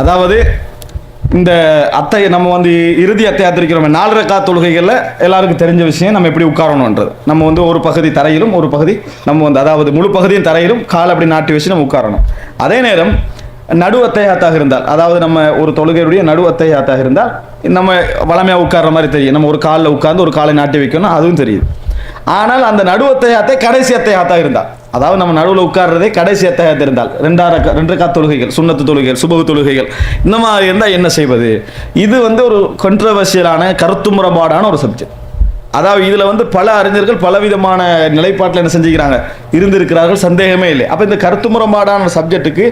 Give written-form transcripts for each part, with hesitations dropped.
அதாவது இந்த நம்ம வந்து இறுதி அத்தியாயத்திருக்கிறோம் 4 ரக்காத் தொழுகைகளில் எல்லாருக்கும் தெரிஞ்ச விஷயம் நம்ம எப்படி உட்காரணுன்றது. நம்ம வந்து ஒரு பகுதி தரையிலும் ஒரு பகுதி நம்ம வந்து அதாவது முழு பகுதியும் தரையிலும் கால் அப்படி நாட்டி வச்சு நம்ம உட்காரணும். அதே நேரம் நடு அத்தையாத்தாக இருந்தால், அதாவது நம்ம ஒரு தொழுகையுடைய நடு அத்தையாத்தாக இருந்தால் நம்ம வளமையாக உட்கார்ற மாதிரி தெரியும். நம்ம ஒரு காலில் உட்கார்ந்து ஒரு காலை நாட்டி வைக்கணும், அதுவும் தெரியுது. ஆனால் அந்த நடு அத்தையாத்தை கடைசி அத்தையாத்தாக இருந்தால், அதாவது நம்ம நடுவில் உட்கார்றதே கடைசி அத்தையாத்து இருந்தால் 2 ரக்காத் தொழுகைகள், சுன்னத்து தொழுகைகள், சுபஹ் தொழுகைகள், இந்த மாதிரி இருந்தால் என்ன செய்வது? இது வந்து ஒரு கண்ட்ரவர்ஷியலான கருத்து முரண்பாடான ஒரு சப்ஜெக்ட். அதாவது இதில் வந்து பல அறிஞர்கள் பலவிதமான நிலைப்பாட்டில் என்ன செஞ்சுக்கிறாங்க, இருந்திருக்கிறார்கள், சந்தேகமே இல்லை. அப்போ இந்த கருத்து முரண்பாடான சப்ஜெக்ட்டுக்கு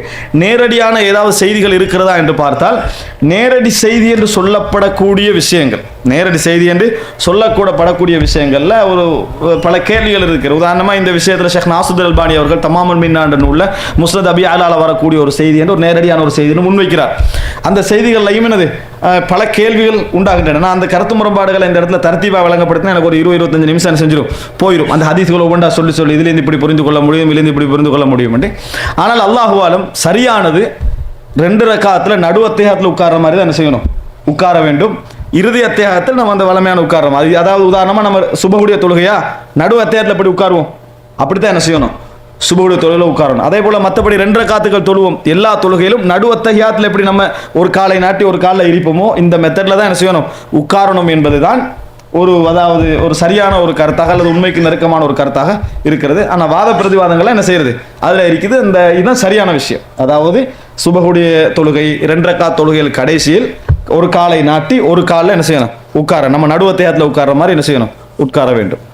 நேரடியான ஏதாவது செய்திகள் இருக்கிறதா என்று பார்த்தால், நேரடி செய்தி என்று சொல்லப்படக்கூடிய விஷயங்கள், நேரடி செய்தி என்று சொல்லக்கூடப்படக்கூடிய விஷயங்களில் ஒரு பல கேள்விகள் இருக்கிறது. உதாரணமாக இந்த விஷயத்தில் ஷேக் நாசுத் அல்பானி அவர்கள் தமாமுல் மின்னான்ற நூலில் முஸ்னத் அபி அலால வரக்கூடிய ஒரு செய்தி என்று ஒரு நேரடியான ஒரு செய்தின்னு முன்வைக்கிறார். அந்த செய்திகள்லையும் என்னது பல கேள்விகள் உண்டாகின்றன. அந்த கருத்து முரண்பாடுகளை இந்த இடத்துல தர்த்தீபா வழங்கப்படுத்தினா எனக்கு ஒரு 20-25 நிமிஷம் செஞ்சிடும் போயிடும். அந்த ஹதீஸ்களை ஒவ்வொன்றா சொல்லி இதுலேருந்து இப்படி புரிந்து கொள்ள முடியும், இதுலேருந்து இப்படி புரிந்து கொள்ள முடியும் என்று. ஆனால் அல்லாஹுவாலும் சரியானது 2 ரக்காத்தில் நடு அத்தியாயத்தில் உட்கார்ற மாதிரி தான் என்ன செய்யணும், உட்கார வேண்டும். இறுதி அத்தியாயத்தில் நம்ம அந்த வளமையான உட்காரோம். அதாவது உதாரணமாக நம்ம சுபஹுடைய தொழுகையா நடு அத்தியாயத்தில் எப்படி உட்காருவோம், அப்படித்தான் என்ன செய்யணும், சுபஹுடைய தொழுகையில் உட்காரணும். அதே போல் மற்றபடி 2 ரக்காத்துகள் தொழுவோம் எல்லா தொழுகையிலும் நடு அத்தியாயத்தில் எப்படி நம்ம ஒரு காலை நாட்டி ஒரு காலில் இருப்போமோ இந்த மெத்தடில் தான் என்ன செய்யணும், உட்காரணும் என்பது தான் அதாவது ஒரு சரியான ஒரு கருத்தாக அல்லது உண்மைக்கு நெருக்கமான ஒரு கருத்தாக இருக்கிறது. ஆனால் வாத பிரதிவாதங்களை என்ன செய்யறது அதில் இருக்குது. இதுதான் சரியான விஷயம். அதாவது சுபஹுடைய தொழுகை 2 ரக்காத் தொழுகையில் கடைசியில் ஒரு காலை நாட்டி ஒரு காலில் என்ன செய்யணும், உட்கார நம்ம நடு அத்தியாயத்தில் உட்கார்ற மாதிரி என்ன செய்யணும், உட்கார வேண்டும்.